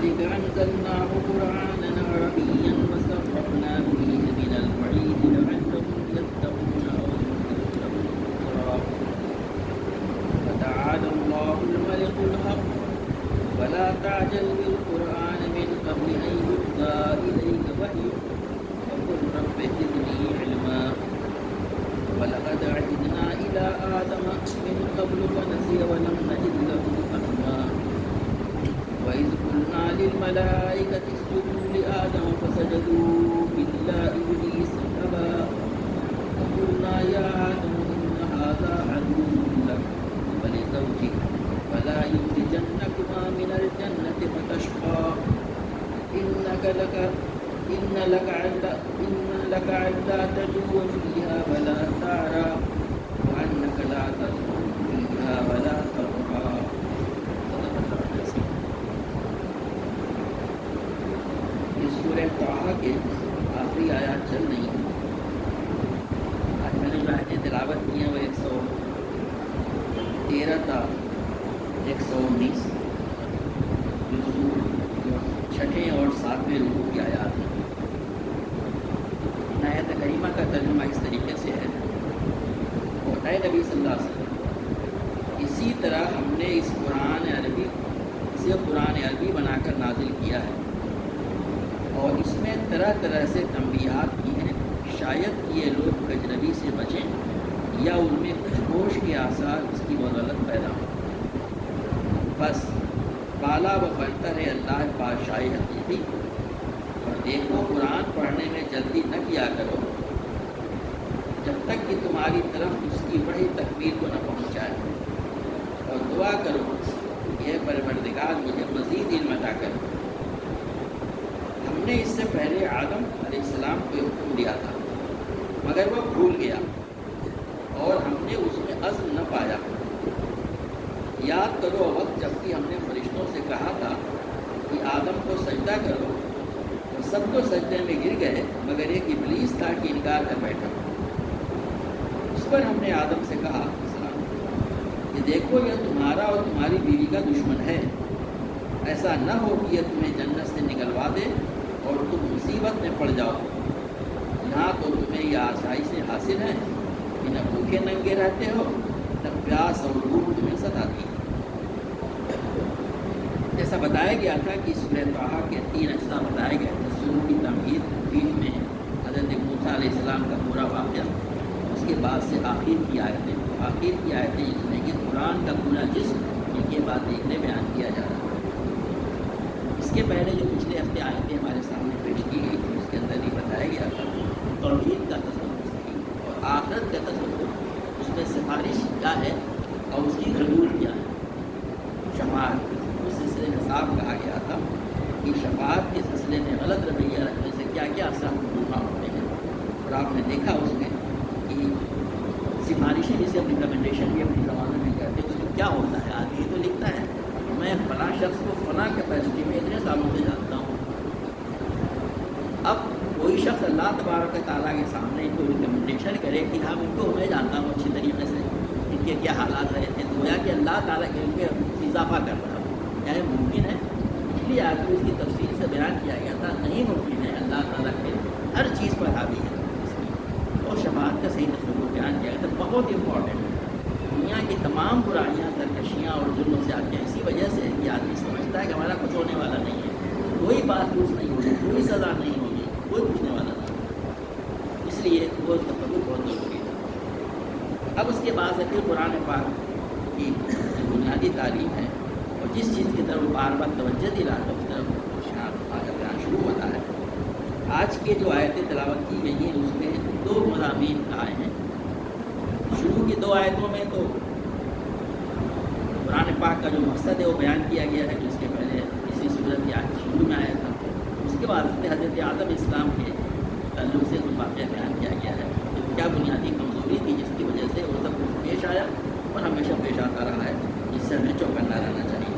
وكذلك أنزلناه قرآنا عربيا وصرفنا فيه من الوعيد لعلهم يتقون أو يحدث لهم ذكرا فتعالى الله الملك الحق ولا تعجل بالقرآن من قبل أن يقضى إليك وحيه وقل رب زدني علما ولقد عهدنا إلى آدم من قبل فنسي ولم نجد له عزما وإذ قلنا للملائكة اسجدوا لآدم فسجدوا إلا إبليس أبى وقلنا يا آدم إن هذا عدو لك ولزوجك فلا يخرجنكما من الجنة فتشقى إن لك ألا تجوع فيها ولا تعرى وأنك لا تظمأ فيها ولا تضحى. اس سورہ طٰہٰ کے آخری آیات چل رہی ہیں. آج میں نے جو آیتیں تلاوت کی ہیں وہ 113 تا 119 چھٹے اور ساتویں رکوع کی آیات ہیں. آیت کریمہ کا ترجمہ اس طریقے سے ہے: اور اے نبی صلی اللہ علیہ وسلم، اسی طرح ہم نے اسے قرآن عربی بنا کر نازل کیا ہے اور اس میں طرح طرح سے تنبیہات کی ہیں، شاید کہ یہ لوگ کجنبی سے بچیں یا ان میں کچھ ہوش کے آثار اس کی بدولت پیدا ہوں. بس بالا و برتر ہے اللہ بادشاہ حقیقی، اور دیکھو قرآن پڑھنے میں جلدی نہ کیا کرو جب تک کہ تمہاری طرف اس کی بڑی تکمیل کو نہ پہنچائے، اور دعا کرو یہ پروردگار مجھے مزید علم عطا کرو. ہم نے اس سے پہلے آدم علیہ السلام کو حکم دیا تھا مگر وہ بھول گیا اور ہم نے اس میں عزم نہ پایا. یاد کرو وقت جب کہ ہم نے فرشتوں سے کہا تھا کہ آدم کو سجدہ کرو، اور سب کو سجدے میں گر گئے مگر ایک ابلیس تھا کہ انکار کر بیٹھا. اس پر ہم نے آدم سے کہا کہ دیکھو یہ تمہارا اور تمہاری بیوی کا دشمن ہے، ایسا نہ ہو کہ یہ تمہیں جنت سے نکلوا دے اور تم مصیبت میں پڑ جاؤ. یہاں تو تمہیں یہ آسائشیں حاصل ہیں کہ نہ بھوکے ننگے رہتے ہو نہ پیاس اور بھوک تمہیں ستاتی ہے. جیسا بتایا گیا تھا کہ سورہ طٰہٰ کے 3 اجزاء بتائے گئے تھے. شروع کی تمہید بیچ میں حضرت موسیٰ علیہ السلام کا پورا واقعہ، اس کے بعد سے آخر کی آیتیں جس میں کہ قرآن کا پورا جسم یہ بات دیکھنے بیان کیا جا رہا ہے. اس کے پہلے جو پچھلے ہفتے آیتیں ہمارے سامنے پیش کی گئی تھی اس کے اندر یہ بتایا گیا تھا توحید کا تصور اور آخرت کا تصور، اس میں سفارش کیا ہے اور اس کی حدود کیا ہے. شفاعت اس سلسلے میں صاف کہا گیا تھا کہ شفاعت کے سلسلے میں غلط رویہ رکھنے سے کیا کیا اقسام حکومت ہوتے ہیں، اور آپ نے دیکھا اس میں کہ سفارشیں جسے ہم ریکمنڈیشن بھی اپنی زبانوں میں کرتے ہیں اس میں کیا ہوتا ہے. آدمی تو لکھتا ہے میں فلاں شخص کو فلاں کیپیسٹی میں اتنے سالوں سے جانتا ہوں. اب کوئی شخص اللہ تبارک و تعالیٰ کے سامنے ان کو ریکمنڈیشن کرے کہ ہم ان کو میں جانتا ہوں اچھی طریقے سے، ان کے کیا حالات رہے تھے، تو گویا کہ اللہ تعالیٰ کے ان کے اضافہ کر رہا ہوں. کیا یہ ممکن ہے؟ اس لیے آگے اس کی تفصیل سے بیان کیا گیا تھا نہیں ممکن ہے. اللہ تعالیٰ کے ہر چیز پر حاوی ہے اس کی. اور شفاعت کا صحیح تصور بیان کیا گیا تھا، بہت امپورٹنٹ ہے. دنیا کی تمام برائیاں، سرکشیاں اور ظلم سے آتی ہیں اسی وجہ سے کہ آدمی سمجھتا ہے کہ ہمارا کچھ ہونے والا نہیں ہے، کوئی بات پوچھ نہیں ہوگی، کوئی سزا نہیں ہوگی، کوئی پوچھنے والا نہیں. اس لیے وہ تصور بہت ضروری ہے. اب اس کے بعد سے پھر قرآن پاک کی بنیادی تعلیم ہے اور جس چیز کی طرف بار بار توجہ دلا کر اس طرف آگے بیان شروع ہوتا ہے. آج کے جو آیتیں تلاوت کی گئی ہیں اس میں 2 مضامین آئے ہیں. شروع کی 2 آیتوں میں تو قرآن پاک کا جو مقصد ہے وہ بیان کیا گیا ہے جس کے پہلے اسی صورت کی آیت شروع میں آیا تھا. اس کے بعد حضرت آدم اسلام کے تعلق سے کچھ واقعہ بیان کیا گیا ہے کہ کیا بنیادی کمزوری تھی جس کی وجہ سے وہ سب کچھ پیش آیا اور ہمیشہ پیش آتا رہا ہے، جس سے ہمیں چوکنا رہنا چاہیے.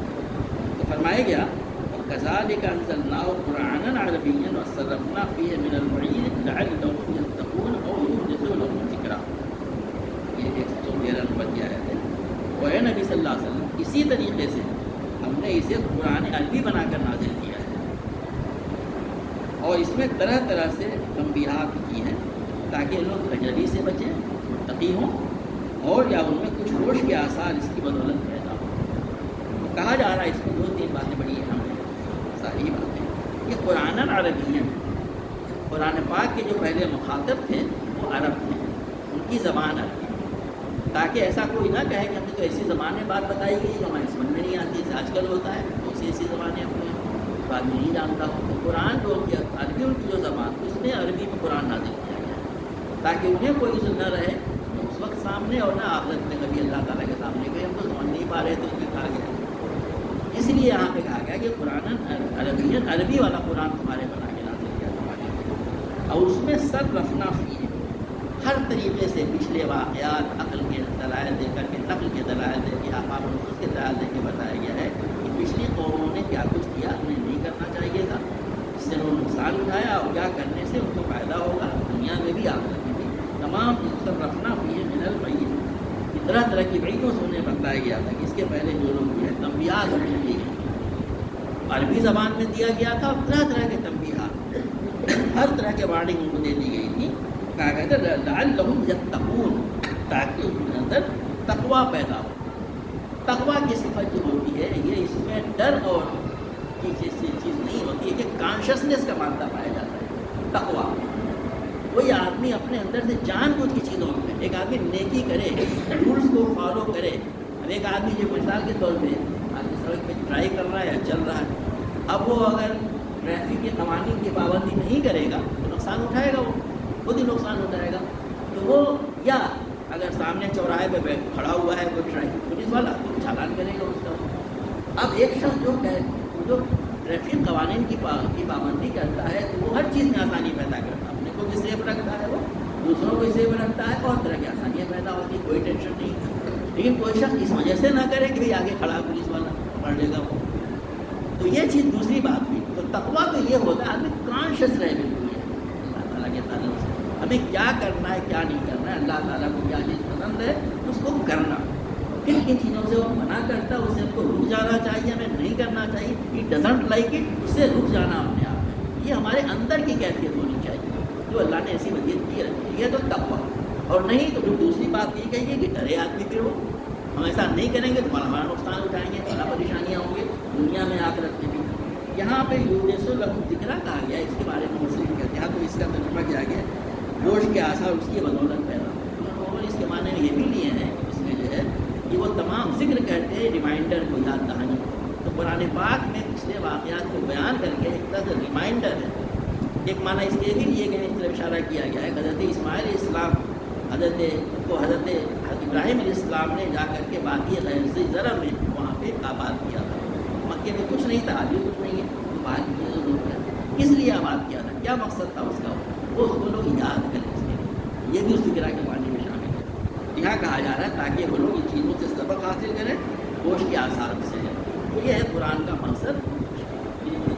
تو فرمایا گیا وَكَذَلِكَ أَنزَلْنَاهُ قُرْآنًا عَرَبِيًّا وَصَرَّفْنَا فِيهِ مِنَ الْوَعِيدِ لَعَلَّهُمْ يَتَّقُونَ أَوْ يُحْدِثُ لَهُمْ ذِكْرًا. یہ 113 نمبر کی آیت ہے. اور اے نبی صلی اللہ علیہ وسلم اسی طریقے سے ہم نے اسے قرآن عربی بنا کر نازل کیا ہے اور اس میں طرح طرح سے تنبیہات کی ہیں تاکہ لوگ کجری سے بچیں، متقی ہوں، اور یا ان میں کچھ ہوش کے آثار اس کی بدولت پیدا ہوں۔ کہا جا رہا ہے اس میں 2-3 باتیں بڑی اہم ہیں، ساری باتیں یہ قرآن عربی ہیں۔ قرآن پاک کے جو پہلے مخاطب تھے وہ عرب تھے، ان کی زبان عربی، تاکہ ایسا کوئی نہ کہے کہ ہم نے تو ایسی زبان میں بات بتائی گئی جو ہمیں سمجھ میں نہیں آتی، جیسے آج کل ہوتا ہے تو ایسی زبانیں اپنے بعد میں نہیں جانتا ہوں۔ تو قرآن جو عربی ان کی جو زبان اس میں عربی میں قرآن نازل کیا گیا تاکہ انہیں کوئی عذر نہ رہے اس وقت سامنے، اور نہ آخرت میں کبھی اللہ تعالیٰ کے سامنے کہ ہم تو سمجھ نہیں پا رہے تو اس میں کہا گیا، اس لیے یہاں پہ کہا گیا کہ قرآن عربی والا قرآن تمہارے بنا کے نازل کیا تمہارے لیے، اور اس میں سر رفنا فی ہے، ہر طریقے سے پچھلے واقعات عقل کے دلائل دے کر کے، نقل کے دلائل دے کے، آفاق نصوص کے دلائل دے کے بتایا گیا ہے کہ پچھلی قوموں نے کیا کچھ کیا، انہیں نہیں کرنا چاہیے تھا، اس سے انہوں نے نقصان اٹھایا، اور کیا کرنے سے ان کو فائدہ ہوگا دنیا میں بھی آخرت میں بھی۔ تمام سب رکھنا ہوئی ہے من البعید، طرح طرح کی بعیدوں سے انہیں بتایا گیا تھا کہ اس کے پہلے جو لوگ ہیں تنبیہات انہیں دی گئی، عربی زبان میں دیا گیا تھا، اور طرح طرح کے تنبیہات، ہر طرح کے وارننگ ان کو دے دی گئی تھی، کہا گیا تھا لعلہم یتقون، تاکہ ان کے اندر تقویٰ پیدا ہو۔ تقویٰ کی صفت جو ہوتی ہے یہ اس میں ڈر اور کی چیز نہیں ہوتی ہے کہ کانشسنس کا مادہ پایا جاتا ہے۔ تقویٰ کوئی آدمی اپنے اندر سے جان بوجھ کی چیزوں میں، ایک آدمی نیکی کرے، رولس کو فالو کرے، اب ایک آدمی جو مثال کے طور پہ آدمی سڑک پہ ڈرائیو کر رہا ہے یا چل رہا ہے، اب وہ اگر ٹریفک کے قوانین کی پابندی نہیں کرے گا تو نقصان اٹھائے گا، وہ خود ہی نقصان اٹھائے گا۔ تو وہ یا اگر سامنے چوراہے پہ کھڑا ہوا ہے کوئی ٹریفک پولیس والا تو چالان کرے گا اس کا۔ اب ایک شخص جو ٹریفک قوانین کی پابندی کرتا ہے تو وہ ہر چیز میں آسانی پیدا کرتا ہے، اپنے کو بھی سیف رکھتا ہے، وہ دوسروں کو بھی سیف رکھتا ہے، اور طرح کی آسانیاں پیدا ہوتی ہیں، کوئی ٹینشن نہیں۔ لیکن کوئی شخص اس وجہ سے نہ کرے کہ بھائی آگے کھڑا پولیس والا پکڑ لے گا وہ، تو یہ چیز دوسری بات ہوئی۔ تو تقویٰ تو یہ ہوتا ہے آدمی کانشیس رہے بالکل اللہ تعالیٰ کے تعلق سے، ہمیں کیا کرنا ہے کیا نہیں کرنا ہے، اللہ تعالیٰ کو کیا چیز پسند ہے اس کو کرنا، کن کن چیزوں سے وہ منع کرتا ہے اس سے ہم کو رک جانا چاہیے، ہمیں نہیں کرنا چاہیے، ہی ڈزنٹ لائک اٹ، اس سے رک جانا اپنے آپ میں، یہ ہمارے اندر کی کیفیت ہونی چاہیے جو اللہ نے ایسی وصیت کی رکھی ہے، یہ تو تقویٰ۔ اور نہیں تو پھر دوسری بات یہ کہیے کہ ڈرے آدمی پھر وہ ہم ایسا نہیں کریں گے تو ہمارا نقصان اٹھائیں گے، بڑا پریشانیاں ہوں گی دنیا میں آخرت میں بھی۔ یہاں پہ یونس لہم ذکرہ کہا گیا، اس کے بارے میں مسلم کہتے ہیں، تو اس کا ترجمہ کیا گیا ہوش کے آثار اس کی بدولت پیدا، اور اس کے معنی میں یہ بھی لیے ہیں اس میں جو ہے کہ وہ تمام ذکر کہتے ہیں ریمائنڈر کو، یاد دہانی، تو قرآن پاک میں پچھلے واقعات کو بیان کر کے ایک طرح سے ریمائنڈر ہے۔ ایک معنی اس کے بھی لیے گئے، اس طرف اشارہ کیا گیا ہے، حضرت اسماعیل علیہ السلام حضرت ابراہیم علیہ السلام نے جا کر کے وادی غیر زرع میں وہاں پہ آباد کیا تھا، مکے میں کچھ نہیں تھا، آج بھی کچھ نہیں ہے، تو باہر کی چیزوں ضرور ہے، کس لیے آباد کیا تھا، کیا مقصد تھا اس کا، وہ اس کو لوگ یاد کریں، اس کے لیے یہ بھی اس فکرہ کے معنی میں شامل ہے۔ یہاں کہا جا رہا ہے تاکہ وہ لوگ ان چیزوں سے سبق حاصل کریں، ہوش کے آثار سے، تو یہ ہے قرآن کا مقصد۔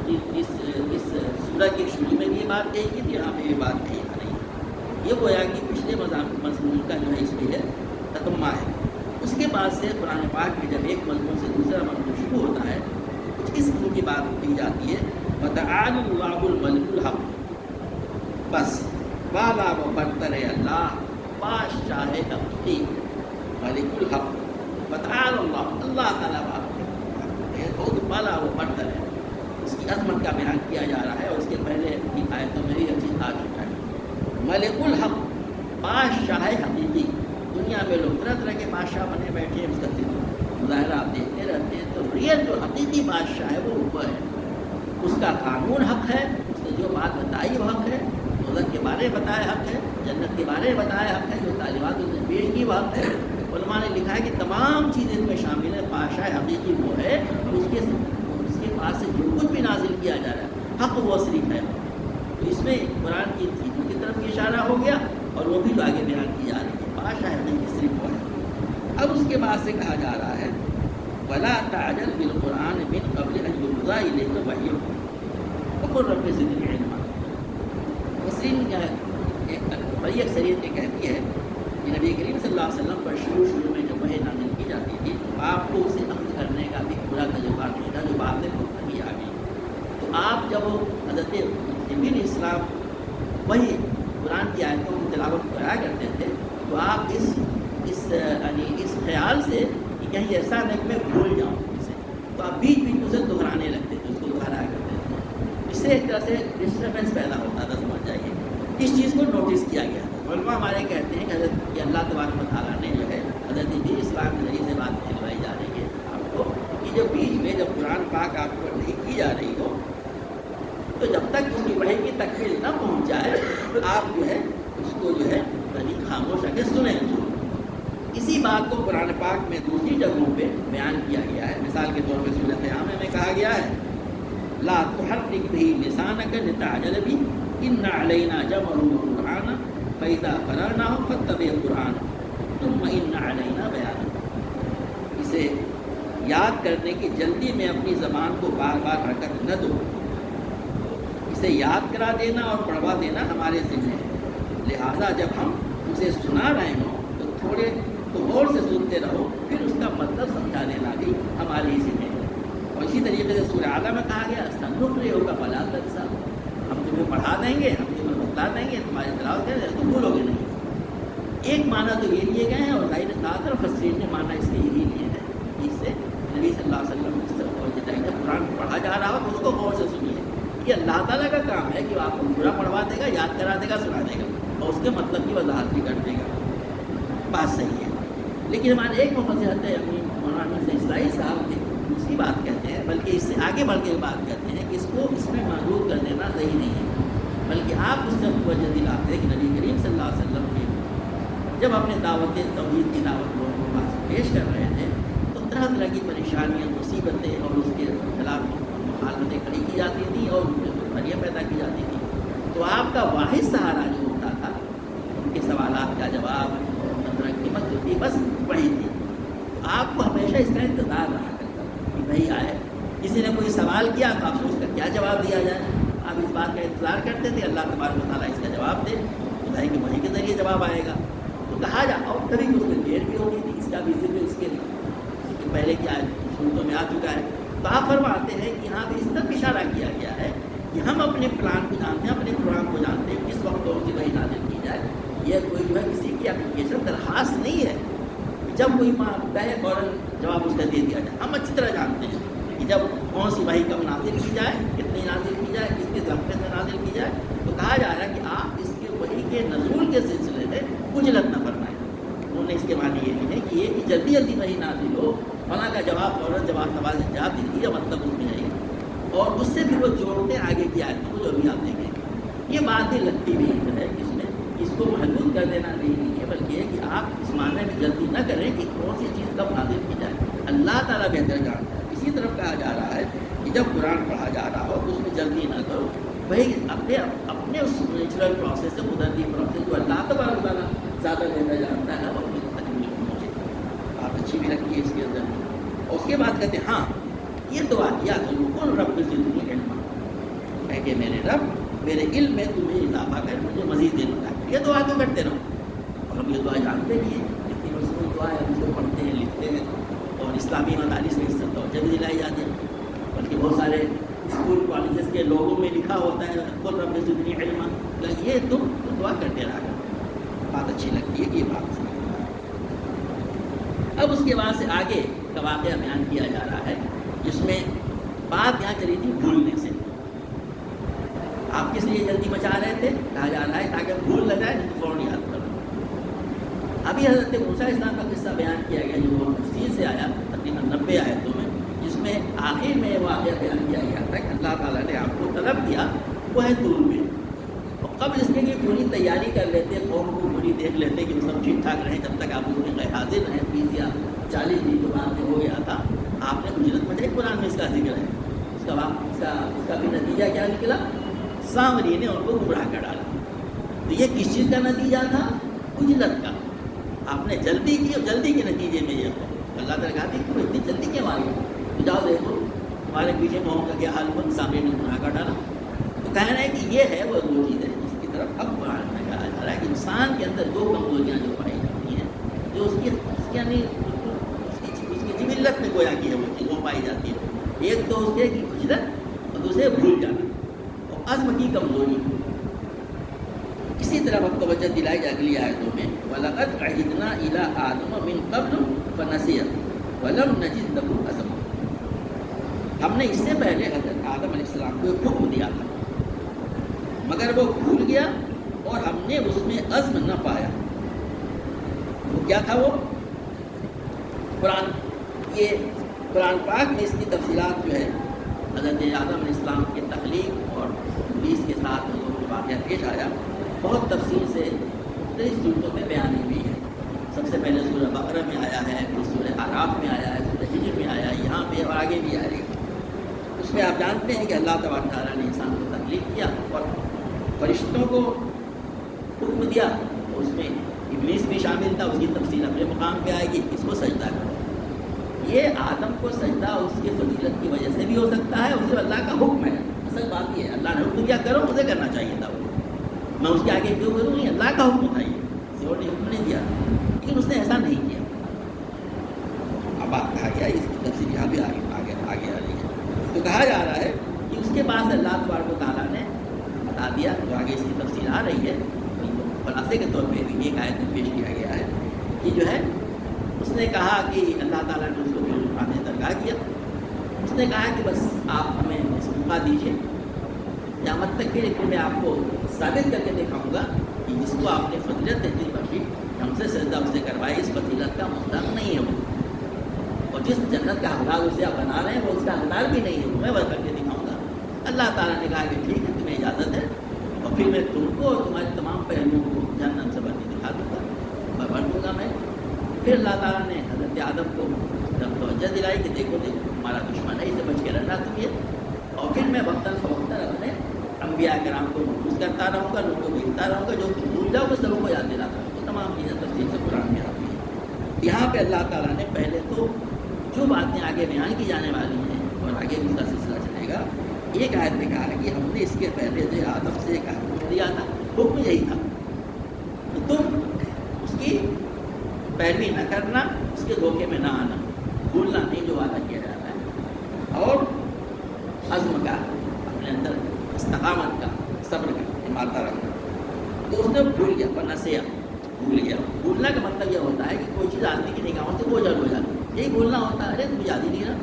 اس سورہ کے شروع میں بھی یہ بات کہی گئی تھی، یہاں پہ یہ بات کہی جا رہی ہے، یہ گویا کہ پچھلے مضمون کا جو ہے اس میں ہے تتمہ ہے۔ اس کے بعد سے قرآن پاک میں جب ایک مضمون سے دوسرا مضمون شروع ہوتا ہے کچھ اس قسم کی بات کی جاتی ہے، وَتَعَالَى اللَّهُ الْمَلِكُ الْحَقُّ، بس بالا و برتر اللہ، بادشاہ حقیقی، ملک الحق، وتعالی اللہ، اللہ تعالیٰ بہت بالا و برتر ہے، اس کی عظمت کا بیان کیا جا رہا ہے، اور اس کے پہلے کی آیتوں میں بھی یہ چیز آ چکا ہے۔ ملک الحق، بادشاہ حقیقی، دنیا میں لوگ طرح طرح کے بادشاہ بنے بیٹھے ہیں، اس کا مظاہرہ آپ دیکھتے رہتے ہیں، تو ریئل جو حقیقی بادشاہ ہے وہ ہے، اس کا قانون حق ہے، اس نے جو بات بتائی وہ حق ہے، دوزخ کے بارے میں بتایا حق ہے، جنت کے بارے میں بتایا حق ہے، جو تعلیمات اس نے پیش کی وہ حق ہے۔ علماء نے لکھا ہے کہ تمام چیزیں اس میں شامل ہیں، بادشاہ حقیقی وہ ہے، اس کے پاس سے جو کچھ بھی نازل کیا جا رہا ہے حق وہ صرف ہے، تو اس میں قرآن کی چیزوں کی طرف اشارہ ہو گیا، اور وہ بھی جو آگے بیان کی جا رہی ہے بادشاہ حقیقی صرف وہ ہے۔ اب اس کے بعد سے کہا جا رہا ہے وَلَا تَعْجَلْ بِالْقُرْآنِ مِنْ قَبْلِ أَنْ يُقْضَىٰ إِلَيْكَ وَحْيُهُ وَقُلْ رَبِّ زِدْنِی عِلْمًا۔ مسلم بڑی اکثریت یہ کہتی ہے کہ نبی کریم صلی اللہ علیہ وسلم پر شروع میں جو وحی نازل کی جاتی تھی آپ کو اسے عمل کرنے کا بھی پورا تجربہ نہیں تھا، جو بعد میں بھی آ گئی، تو آپ جب حضرت نبی علیہ یعنی اس خیال سے کہ کہیں ایسا نہیں کہ میں بھول جاؤں اسے، تو آپ بیچ بیچ میں اسے دہرانے لگتے تھے، اس کو دہرایا کرتے تھے، اس سے ایک طرح سے ڈسٹربینس پیدا ہوتا تھا، سمجھ جائیے۔ اس چیز کو نوٹس کیا گیا تھا۔ علماء ہمارے کہتے ہیں کہ حضرت کہ اللہ تبارک و تعالیٰ نے جو ہے حضرت اسلام کے ذریعے سے بات کھلوائی جا رہی ہے آپ کو کہ جو بیچ میں جب قرآن پاک آپ پر نہیں کی جا رہی ہو تو جب تک اس کی وحی کی تکمیل نہ پہنچ جائے آپ جو ہے اس کو جو ہے خاموش رکھے سنیں۔ اسی بات کو قرآن پاک میں دوسری جگہوں پہ بیان کیا گیا ہے۔ مثال کے طور پہ سورۃ قیامہ میں کہا گیا ہے لا تحرک بہ لسانک لتعجل بہ ان علینا جمعہ وقرآنہ فإذا قرأناه فاتبع قرآنہ ثم ان علینا بیانہ۔ اسے یاد کرنے کی جلدی میں اپنی زبان کو بار بار حرکت نہ دو، اسے یاد کرا دینا اور پڑھوا دینا ہمارے ذمہ ہے، لہذا جب ہم اسے سنا رہے ہوں تو تھوڑے تو غور سے سنتے رہو، پھر اس کا مطلب سمجھا دینا بھی ہمارے ہی ذمہ ہے۔ اور اسی طریقے سے سورہ اعلیٰ میں کہا گیا سنقرئک فلا تنسیٰ، ہم تمہیں پڑھا دیں گے، ہم تمہیں بتا دیں گے، تمہاری تلاوت کریں گے تو بھولو گے نہیں۔ ایک معنی تو یہ لیے گئے ہیں اور ظاہر زیادہ تر مفسرین نے معنی اس کے یہی لیے ہیں، اس سے نبی صلی اللہ علیہ وسلم اس طرح توجہ دیں گے قرآن پڑھا جا رہا ہو تو اس کو غور سے سنیے۔ یہ اللہ تعالیٰ کا کام ہے کہ وہ آپ کو پورا پڑھوا دے گا، یاد کرا دے گا، سنا دے گا اور اس کے مطلب کی وضاحت بھی کر دے گا۔ بات صحیح ہے، لیکن ہمارے ایک مفسر مولانا اسلائی صاحب دوسری بات کہتے ہیں، بلکہ اس سے آگے بڑھ کے بات کرتے ہیں کہ اس کو اس میں محدود کر دینا صحیح نہیں ہے، بلکہ آپ اس سے توجہ دلاتے ہیں کہ نبی کریم صلی اللہ علیہ وسلم نے جب اپنے دعوت توحید کی دعوت لوگوں کو پاس پیش کر رہے تھے تو طرح طرح کی پریشانیاں، مصیبتیں اور اس کے خلاف مخالفتیں کھڑی کی جاتی تھیں اور دشمنیاں پیدا کی جاتی تھیں، تو آپ کا واحد سہارا جو ہوتا تھا ان کے سوالات کا جواب قیمت ہوتی بس وہی تھی۔ آپ کو ہمیشہ اس کا انتظار رہا کرتا کہ بھائی آئے، کسی نے کوئی سوال کیا تو آپ سوچ کر کیا جواب دیا جائے، آپ اس بات کا انتظار کرتے تھے اللہ تبارک و تعالیٰ اس کا جواب دے، خدا کی وحی کے ذریعے جواب آئے گا تو کہا جا، اور کبھی اس میں دیر بھی ہوتی تھی، اس کا بھی ذکر اس کے لیے پہلے کیا صورتوں میں آ چکا ہے۔ تو آپ فرماتے ہیں کہ یہاں پہ اس طرف اشارہ کیا گیا ہے کہ ہم اپنے پلان کو جانتے ہیں، اپنے پروگرام کو جانتے ہیں، کس وقت کون سی وحی نازل کی جائے، یہ کوئی جو ہے کسی کی اپلیکیشن درخواست نہیں ہے جب کوئی مانگتا ہے فوراً جواب اس کا دے دیا جائے۔ ہم اچھی طرح جانتے ہیں کہ جب کون سی وحی کب نازل کی جائے، کتنی نازل کی جائے، کس کے ضابطے سے نازل کی جائے، تو کہا جا رہا ہے کہ آپ اس کے وحی کے نزول کے سلسلے میں عجلت نہ فرمائیں۔ انہوں نے اس کے معنی یہ نہیں ہے کہ یہ کہ جلدی جلدی وحی نازل ہو، فلاں کا جواب فوراً جواب سوال سے جواب دے دیا، مطلب اس میں ہے اور اس سے پھر وہ جوڑتے آگے کی آیتوں کو جو بھی آپ دیکھیں گے۔ یہ بات ہی لگتی بھی ہے اس میں اس کو محدود کر دینا نہیں ہے، بلکہ یہ کہ آپ اس معنی میں جلدی نہ کریں کہ کون سی چیز کب نازل کی جائے، اللہ تعالیٰ بہتر جانتا ہے۔ اسی طرف کہا جا رہا ہے کہ جب قرآن پڑھا جا رہا ہو تو اس میں جلدی نہ کرو، وہی اپنے اس نیچرل پروسیس سے، قدرتی پروسیس جو اللہ تبارک و تعالیٰ زیادہ بہتر جانتا ہے، وہ اپنی تکمیل پہنچے۔ بات اچھی بھی لگتی ہے اس کے اندر۔ اور اس کے بعد کہتے ہیں ہاں یہ دعا کیا کرو کن رب زدنی علما، کہ کہ میرے رب میرے علم میں تمہیں اضافہ کر، مجھے مزید علم عطا کر۔ یہ دعا تو کرتے رہو، اور ہم یہ دعا جانتے بھی ہیں، اتنی مشہور دعا ہے، ہم اس کو پڑھتے ہیں، لکھتے ہیں اور اسلامی مدارس میں اس سے توجہ بھی دلائی جاتی ہے، بلکہ بہت سارے اسکول کالجز کے لوگوں میں لکھا ہوتا ہے کن رب زدنی علما، یہ تم دعا کرتے رہا کرو۔ بات اچھی لگتی ہے کہ یہ بات صحیح۔ اب اس کے بعد سے آگے کا واقعہ بیان کیا جا رہا ہے جس میں بات یہاں چلی تھی بھولنے سے۔ آپ کس لیے جلدی مچا رہے تھے؟ کہا جا رہا ہے تاکہ بھول نہ جائے، فوراً یاد کر لو۔ ابھی حضرت موسیٰ اسلام کا قصہ بیان کیا گیا جو وہ تفصیل سے آیا تقریباً 90 آیتوں میں، جس میں آخر میں واقعہ بیان کیا گیا تھا کہ اللہ تعالیٰ نے آپ کو طلب دیا، وہ ہے طور میں، اور قبل اس کے کہ پوری تیاری کر لیتے، قوم کو پوری دیکھ لیتے کہ وہ سب ٹھیک ٹھاک رہیں، جب تک آپ ان کے حاضر رہیں 30 یا 40 دن کے بعد ہو گیا تھا، آپ نے اجرت مچائی۔ قرآن میں اس کا ذکر ہے، اس کا بھی نتیجہ کیا نکلا؟ سامری نے ان کو گمراہ کر ڈالا۔ تو یہ کس چیز کا نتیجہ تھا؟ اجلت کا۔ آپ نے جلدی کی اور جلدی کے نتیجے میں یہ ہو۔ اللہ تعالیٰ کہا کہ تم اتنی جلدی کیوں آئی؟ تو جاؤ دیکھو تمہارے پیچھے قوم کا کیا حال ہوا، سامری نے گمراہ کر ڈالا۔ تو کہہ رہے ہیں کہ یہ ہے وہ دو چیزیں جس کی طرف اب قرآن میں کہا جا رہا ہے کہ انسان کے اندر دو کمزوریاں جو پائی جاتی ہیں، جو اس کی یعنی اس کی جبلت میں گویا کی ہے وہ چیز وہ پائی جاتی ہے، ایک تو اس کے کی اجلت اور دوسرے بھول جانا اور عزم کی کمزوری۔ اس اسی طرح اب توجہ دلائی جائے اگلی آیتوں میں وَلَقَدْ عَهِدْنَا إِلَىٰ آدَمَ مِن قَبْلُ فَنَسِيَ وَلَمْ نَجِدْ لَهُ عَزْمًا، ہم نے اس سے پہلے حضرت آدم علیہ السلام کو ایک حکم دیا تھا مگر وہ بھول گیا اور ہم نے اس میں عزم نہ پایا۔ وہ کیا تھا وہ؟ قرآن پاک میں اس کی تفصیلات جو ہے حضرت آدم علیہ السلام کے تخلیق اور ابلیس کے ساتھ جو واقعہ پیش آیا بہت تفصیل سے مختلف صورتوں میں بیان ہوئی ہے۔ سب سے پہلے سورہ بقرہ میں آیا ہے، پھر سورہ اعراف میں آیا ہے، سورہ ہجر میں آیا ہے، یہاں پہ اور آگے بھی آ رہی ہے۔ اس میں آپ جانتے ہیں کہ اللہ تبارک تعالیٰ نے انسان کو تخلیق کیا اور فرشتوں کو حکم دیا، اس میں ابلیس بھی شامل تھا، اس کی تفصیل اپنے مقام پہ آئے گی، اس کو سجدہ کرو۔ یہ آدم کو سجدہ اس کی فضیلت کی وجہ سے بھی ہو سکتا ہے، اسے اللہ کا حکم ہے۔ اصل بات یہ ہے اللہ نے حکم دیا کرو، مجھے کرنا چاہیے تھا، میں اس کے آگے کیوں کروں؟ یہ اللہ کا حکم تھا، یہ کسی اور نے حکم نہیں دیا، لیکن اس نے ایسا نہیں کیا۔ اب بات کہا گیا اس کی تفصیل یہاں بھی آگے آ رہی ہے، تو کہا جا رہا ہے کہ اس کے بعد اللہ تبارک و تعالیٰ نے بتا دیا، جو آگے اس کی تفصیل آ رہی ہے، خلاصے کے طور پہ بھی ایک آیت میں پیش کیا گیا ہے کہ جو ہے اس نے کہا کہ اللہ تعالیٰ نے اس کو پھر درگاہ کیا، اس نے کہا کہ بس آپ ہمیں موقع دیجیے قیامت تک کے، لیکن میں آپ کو ثابت کر کے دکھاؤں گا کہ جس کو آپ نے فضیلت اتنی بخشی ہم سے سجدہ اس سے کروائی، اس فضیلت کا مستحق نہیں ہے وہ، اور جس جنت کا حقدار اسے آپ بنا رہے ہیں وہ اس کا حقدار بھی نہیں ہے، وہ میں وہ کر کے دکھاؤں گا۔ اللہ تعالیٰ نے کہا کہ ٹھیک ہے، تمہیں اجازت ہے، اور پھر میں تم کو اور تمہارے تمام پہلوؤں کو جنت سے بن کے دکھا دوں گا، میں بن دوں گا میں۔ پھر اللہ تعالیٰ نے حضرت آدم کو جب توجہ دلائی کہ دیکھو ہمارا دشمن ہے، اسے بچ کے رہنا تم یہ، اور پھر میں وقتاً فوقتاً اپنے انبیاء کرام کو محفوظ کرتا رہوں گا، لوگوں کو بھیجتا رہوں گا، جو تم بھول جاؤ اس سبوں کو یاد دلاتا ہوں۔ تو تمام چیزیں تفصیل سے قرآن میں آتی ہیں۔ یہاں پہ اللہ تعالیٰ نے پہلے تو جو باتیں آگے بیان کی جانے والی ہیں اور آگے بھی اس کا سلسلہ چلے گا، ایک آیت میں کہا ہے کہ ہم نے اس کے پہلے جو آدم سے ایک حکم دیا تھا، حکم یہی تھا کہ تم اس کی پیروی نہ کرنا، اس کے دھوکے میں نہ آنا، بھولنا نہیں جو وعدہ کیا جا رہا ہے، اور عزم کا اپنے اندر استقامت کا، صبر کا امادہ رکھنا۔ تو اس نے بھول گیا، فنسیا، بھول گیا۔ بھولنا کا مطلب یہ ہوتا ہے کہ کوئی چیز آدمی کی نگاہوں سے اوجھل ہو جاتی ہے، یہی بھولنا ہوتا ہے، ارے تم یاد ہی نہیں رہا،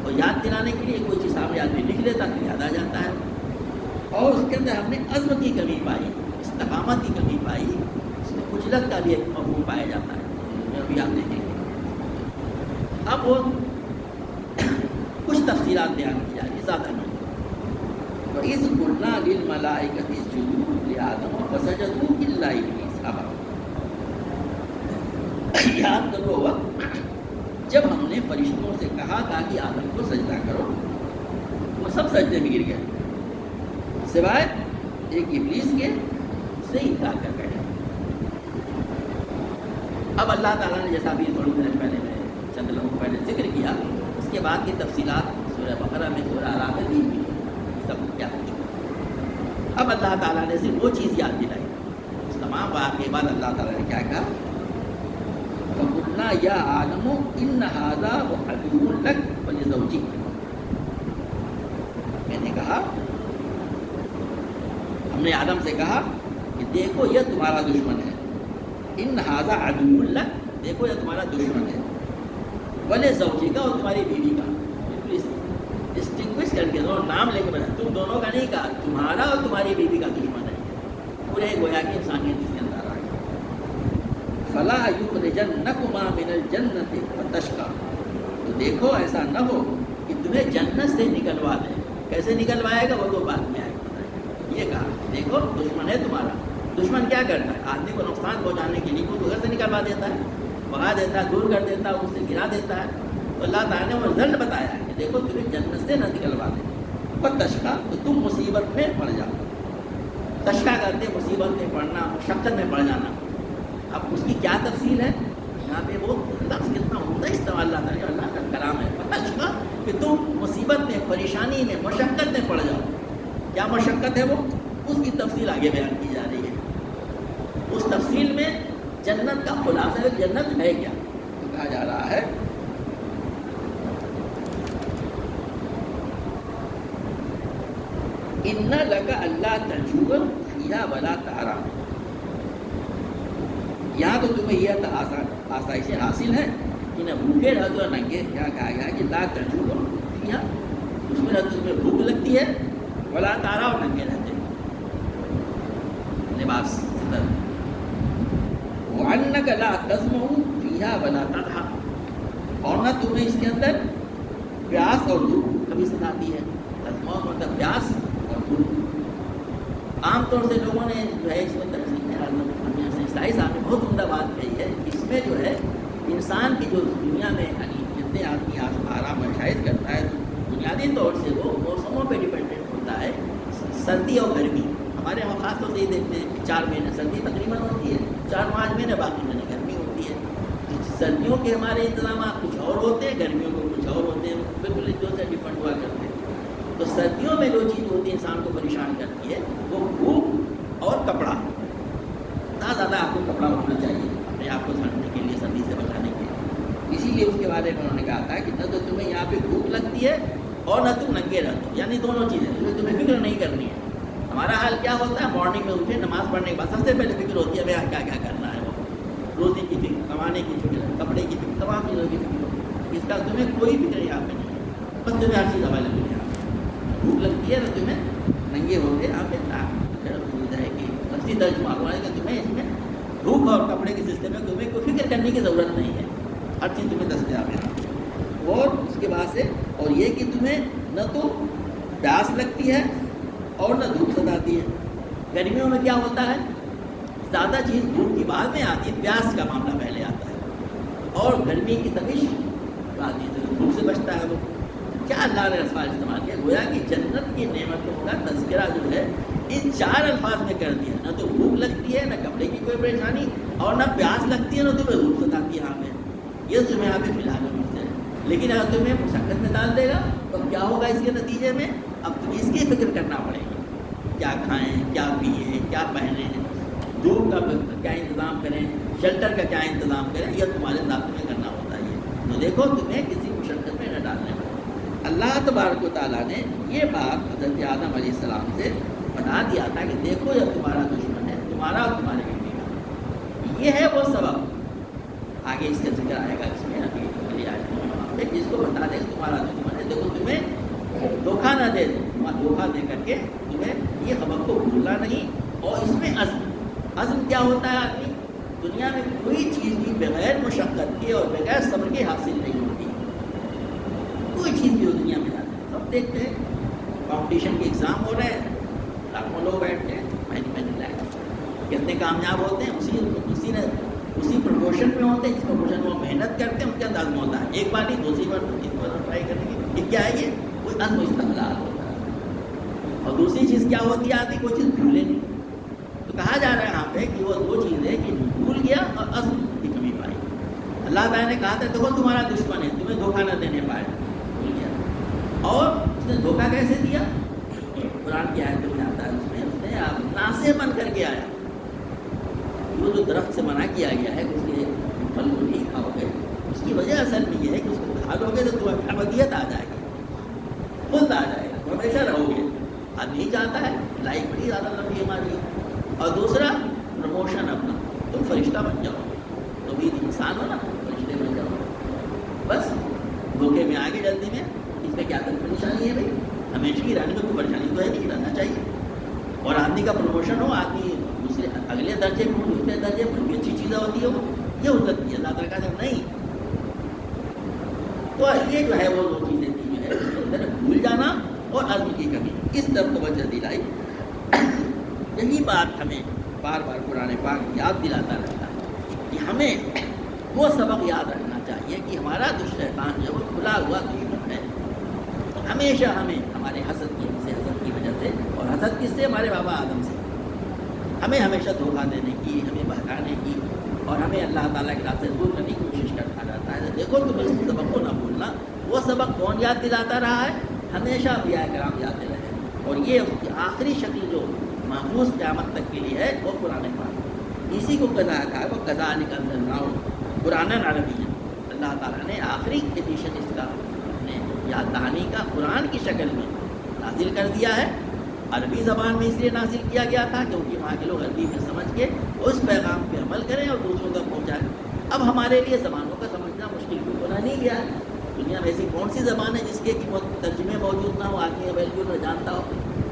اور یاد دلانے کے لیے کوئی چیز سامنے آدمی لکھ لیتا تو یاد آ جاتا ہے۔ اور اس کے اندر ہم نے عزم کی کمی پائی، استقامت کی کمی پائی، اس میں عجلت کا بھی ایک مفہوم پایا جاتا ہے، ابھی آپ دیکھیں گے۔ اب وہ کچھ تفصیلات بیان کی جا رہی ہے، زیادہ نہیں۔ وَإِذْ قُلْنَا لِلْمَلَائِكَةِ اسْجُدُوا لِآدَمَ فَسَجَدُوا إِلَّا إِبْلِيسَ أَبَىٰ۔ یاد کرو وقت جب ہم نے فرشتوں سے کہا تھا کہ آدم کو سجدہ کرو، وہ سب سجدے میں گر گئے سوائے ایک ابلیس کے، سے انکار کر بیٹھا۔ اب اللہ تعالیٰ نے جیسا بھی تھوڑی دیر پہلے میں چند لوگوں پہلے ذکر کیا، اس کے بعد کی تفصیلات سورہ بقرہ میں، سورہ اعراف میں دی ہوئی ہے، سب کیا کچھ۔ اب اللہ تعالیٰ نے صرف وہ چیز یاد دلائی، اس تمام واقعے کے بعد اللہ تعالیٰ نے کیا کہا؟ فَقُلْنَا يَا آدَمُ إِنَّ هَٰذَا عَدُوٌّ لَكَ وَلِزَوْجِكَ۔ میں نے کہا، ہم نے آدم سے کہا کہ دیکھو یہ تمہارا دشمن ہے، ان هَٰذَا عَدُوٌّ لَكَ، دیکھو یہ تمہارا دشمن ہے، وَلِزَوْجِكَ، اور تمہاری بیوی کا۔ ڈسٹنگوش کر کے دونوں نام لے کے بتا، تم دونوں کا نہیں کہا، تمہارا اور تمہاری بیوی کا دشمن ہے، پورے گویا کی انسانیت اس کے اندر آ گئی۔ فَلَا يُخْرِجَنَّكُمَا مِنَ الْجَنَّةِ فَتَشْقَىٰ، تو دیکھو ایسا نہ ہو کہ تمہیں جنت سے نکلوا دیں۔ کیسے نکلوائے گا وہ تو بعد میں آئے گا۔ یہ کہا دیکھو دشمن ہے تمہارا، دشمن کیا کرتا ہے؟ آدمی کو نقصان پہنچانے کے لیے وہ گھر سے نکلوا دیتا ہے، بھگا دیتا ہے، دور کر دیتا ہے، اس سے گرا دیتا ہے۔ تو اللہ تعالیٰ نے وہ رزلٹ بتایا ہے کہ دیکھو تمہیں جنت سے نہ نکلوا دیں، فَتَشْقَىٰ، تو تم مصیبت میں پڑ جاؤ۔ تشقیٰ کرتے مصیبت میں پڑنا، مشقت میں پڑ جانا۔ اب اس کی کیا تفصیل ہے؟ یہاں پہ وہ لفظ کتنا عمدہ استعمال اللہ کا کلام ہے، فَتَشْقَىٰ، کہ تم مصیبت میں، پریشانی میں، مشقت میں پڑ جاؤ۔ کیا مشقت ہے وہ؟ اس کی تفصیل آگے بیان کی جا رہی ہے۔ اس تفصیل میں جنت کا خلاصہ ہے، جنت ہے کیا؟ تو کہا جا رہا ہے اِنَّ لَكَ أَلَّا تَجُوعَ فِيهَا وَلَا تَعْرَىٰ، یہاں تو تمہیں یہ آسائش حاصل ہے کہ نہ بھوکے رہو اور ننگے. کیا کہا گیا کہ لا تجوع فیہا، اس میں نہ تمہیں بھوک لگتی ہے ولا تارا، اور ننگے رہتے لباس ستر. وَأَنَّكَ لَا تَظْمَأُ فِيهَا وَلَا تَضْحَىٰ، اور نہ تمہیں اس کے اندر پیاس اور بھوک کبھی ستاتی ہے. تظمأ مطلب پیاس اور بھوک. عام طور سے لوگوں نے جو ہے اس میں تفصیل اسلائی صاحب نے بہت عمدہ بات کہی ہے. اس میں جو ہے انسان کی جو دنیا میں یعنی جتنے آدمی آرام مشاہد کرتا ہے بنیادی طور سے وہ موسموں پہ ڈپینڈنٹ ہوتا ہے. سردی اور گرمی ہمارے یہاں خاص طور سے یہ دیکھتے ہیں کہ 4 مہینے سردی تقریباً ہوتی ہے، 4-5 مہینے باقی مہینے گرمی ہوتی ہے. سردیوں کے ہمارے انتظامات کچھ اور ہوتے ہیں، گرمیوں کے کچھ اور ہوتے ہیں، بالکل جو سے ڈفرینٹ ہوا کرتے ہیں. تو سردیوں میں جو چیز ہوتی ہے انسان کو پریشان کرتی ہے وہ بھوک اور کپڑا. زیادہ آپ کو کپڑا ہونا چاہیے اپنے آپ کو ٹھنڈنے کے لیے، سردی سے بچانے کے لیے. اسی لیے اس کے بارے میں انہوں نے کہا تھا کہ نہ تو تمہیں یہاں پہ بھوک لگتی ہے اور نہ تم ننگے رہتے ہو، یعنی دونوں چیزیں تمہیں فکر نہیں کرنی ہے. ہمارا حال کیا ہوتا ہے، مارننگ میں اٹھے نماز پڑھنے کے بعد سب سے پہلے فکر ہوتی ہے بھائی کیا کیا کرنا ہے. وہ روزی کی فکر، کمانے کی فکر، کپڑے کی فکر، تمام چیزوں کی فکر ہوتی ہے. اس کا تمہیں کوئی فکر یہاں پہ نہیں ہے، بس تمہیں ہر چیز اویلیبل ہے. بھوک لگتی ہے تو تمہیں ننگے ہوتے یہاں پہ ہے کہ اچھی ترجمہ ہوا ہے کہ تمہیں اس میں بھوک اور کپڑے کے سسٹم میں تمہیں کوئی فکر کرنے کی ضرورت نہیں ہے، ہر چیز تمہیں دستیاب ہے. اور اس کے بعد سے اور یہ کہ تمہیں نہ تو پیاس لگتی ہے اور نہ دھوپ ستاتی ہے. گرمیوں میں کیا ہوتا ہے، زیادہ چیز دھوپ کی بعد میں آتی ہے، پیاس کا معاملہ پہلے آتا ہے، اور گرمی کی تپش آتی ہے، دھوپ سے بچتا ہے. وہ کیا اللہ نے الفاظ استعمال کیا، گویا کہ جنت کی نعمتوں کا تذکرہ جو ہے ان 4 الفاظ میں کر دیا. نہ تو بھوک لگتی ہے، نہ کپڑے کی کوئی پریشانی، اور نہ پیاس لگتی ہے، نہ تمہیں دھوپ ستاتی ہے. یہاں پہ یہ تمہیں یہاں پہ فی الحال ہے. لیکن اگر تمہیں مشقت میں ڈال دے گا تو کیا ہوگا اس کے نتیجے میں، اب تمہیں اس کی فکر کرنا پڑے گی، کیا کھائیں، کیا پئیں، کیا پہنیں، دھوپ کا کیا انتظام کریں، شیلٹر کا کیا انتظام کریں. یہ تمہارے ذات میں کرنا ہوتا ہے. تو دیکھو تمہیں کسی مشقت میں نہ ڈالنے پڑے. اللہ تبارک و تعالیٰ نے یہ بات حضرت آدم علیہ السلام سے بتا دیا تھا کہ دیکھو جب تمہارا دشمن ہے تمہارا اور تمہارے بیٹے کا، یہ ہے وہ سبب. آگے اس کا ذکر آئے گا اس میں ابھی جس کو بتا دے کہ تمہارا دشمن ہے، دیکھو تمہیں دھوکہ نہ دے دو، دھوکہ دے کر کے تمہیں یہ خبر کو بھولنا نہیں. اور اس میں عزم کیا ہوتا ہے، آدمی دنیا میں کوئی چیز بھی بغیر مشقت کے اور بغیر صبر کے حاصل نہیں ہوتی. کوئی چیز بھی دنیا میں جاتی ہے، سب دیکھتے ہیں کمپٹیشن کے ایگزام ہو رہے ہیں، لاکھوں لوگ بیٹھتے ہیں، کتنے کامیاب ہوتے ہیں، اسی پروموشن میں ہوتے ہیں، جس پروموشن میں وہ محنت کرتے ہیں ان کے انداز میں ہوتا ہے. ایک بار نہیں، دوسری بار، تیسری بار ٹرائی کرنے کی. یہ کیا ہے، یہ کوئی عزم و استقلال ہوتا ہے. اور دوسری چیز کیا ہوتی ہے، آدمی کوئی چیز بھولے نہیں. تو کہا جا رہا ہے یہاں پہ کہ وہ 2 چیزیں کہ بھول گیا اور عزم کی کمی پائی. اللہ تعالیٰ نے کہا تھا دیکھو تمہارا دشمن ہے، تمہیں دھوکہ نہ دینے پائے، بھول گیا. اور اس نے دھوکہ کیسے دیا، قرآن کی آیت میں آتا ہے، اس نے ناسے بن کر کے آیا. وہ جو درخت سے منع کیا گیا ہے کہ اس کے پھل کو نہیں کھاؤ گے، اس کی وجہ اصل میں یہ ہے کہ اس کو کھا لو گے تو تمہیں ابدیت آ جائے گی، خود آ جائے گا، تم ہمیشہ رہو گے. آدمی نہیں چاہتا ہے، لائف بڑی زیادہ لمبی ہماری. اور دوسرا پروموشن اپنا، تم فرشتہ بن جاؤ، تو بھی انسان ہو نا، فرشتے بن جاؤ. بس دھوکے میں آگے جلدی میں، اس میں کیا پریشانی ہے بھائی، ہمیشہ ہی رہنے میں کوئی پریشانی تو ہے نہیں، رہنا چاہیے. اور آدمی کا پروموشن ہو، آدمی دوسرے اگلے درجے میں ہو، دوسرے درجے میں بھی اچھی چیزیں ہوتی ہے، وہ یہ ہو سکتی ہے. اللہ تعالیٰ کا جب نہیں، تو یہ جو ہے وہ 2 چیزیں تھی جو ہے اس کے اندر بھول جانا اور عزم کی کمی، اس طرف توجہ دلائی. یہی بات ہمیں بار بار قرآن پاک یاد دلاتا رہتا ہے کہ ہمیں وہ سبق یاد رکھنا چاہیے کہ ہمارا شیطان جو ہے کھلا ہوا دشمن ہے. ہمیشہ ہمیں ہمارے حسد کی وجہ سے، اور حسد کس سے، ہمارے بابا آدم سے، ہمیں ہمیشہ دھوکہ دینے کی، ہمیں بہکانے کی، اور ہمیں اللہ تعالیٰ کے راستے دور کرنے کی کوشش کرتا رہتا ہے. دیکھو تم اس سبق کو نہ بھولنا. وہ سبق کون یاد دلاتا رہا ہے، ہمیشہ انبیاء کرام یاد دلائے. اور یہ اس کی آخری شکل جو محفوظ قیامت تک کے لیے ہے وہ قرآن پاک. اسی کو قضا کہا ہے، وہ قضا نکلنا قرآن عربی ہے. اللہ تعالیٰ نے آخری ایڈیشن اس کا یاد دہانی کا قرآن کی شکل میں نازل کر دیا ہے. عربی زبان میں اس لیے نازل کیا گیا تھا کیونکہ وہاں کے لوگ عربی میں سمجھ کے اس پیغام پہ عمل کریں اور دوسروں تک پہنچائیں۔ اب ہمارے لیے زبانوں کا سمجھنا مشکل بھی ہونا نہیں گیا ہے۔ دنیا میں ایسی کون سی زبان ہے جس کے کہ ترجمے موجود نہ ہو، آدمی اویلیبل میں جانتا ہو؟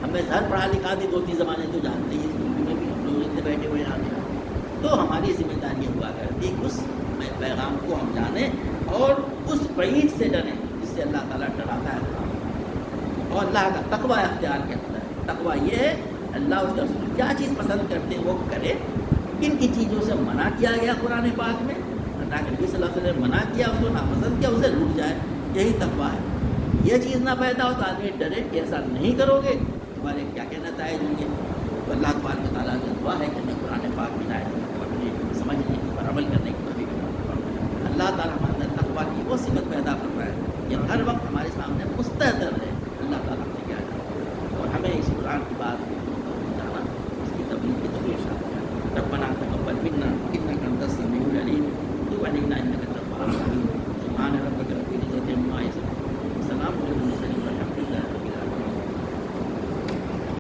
ہمیں ہر پڑھا لکھا بھی 2-3 زبانیں تو جانتے ہی، اردو میں بھی ہم لوگ اتنے بیٹھے ہوئے ہیں۔ تو ہماری ذمہ داری ہوا کرتی کہ اس پیغام کو ہم جانیں اور اس وعید سے ڈریں جس سے اللہ تعالیٰ ڈراتا ہے، اور اللہ کا تقوی اختیار کرتا ہے۔ تقوی یہ ہے اللہ اس کا رسول کیا چیز پسند کرتے ہیں وہ کرے، کن کی چیزوں سے منع کیا گیا قرآن پاک میں، اللہ کے نبی صلی اللہ علیہ وسلم نے منع کیا، اس کو ناپسند کیا، اسے رک جائے، یہی تقوی ہے۔ یہ چیز نہ پیدا ہو تو آدمی ڈرے کہ ایسا نہیں کرو گے تمہارے کیا کیا نتائج ہوں گے۔ تو اللہ تبارک تعالیٰ کی دعا ہے کہ ہمیں قرآن پاک کی ہدایت پر سمجھنے پر عمل کرنے کی توفیق عطا فرمائے۔ اللہ تعالیٰ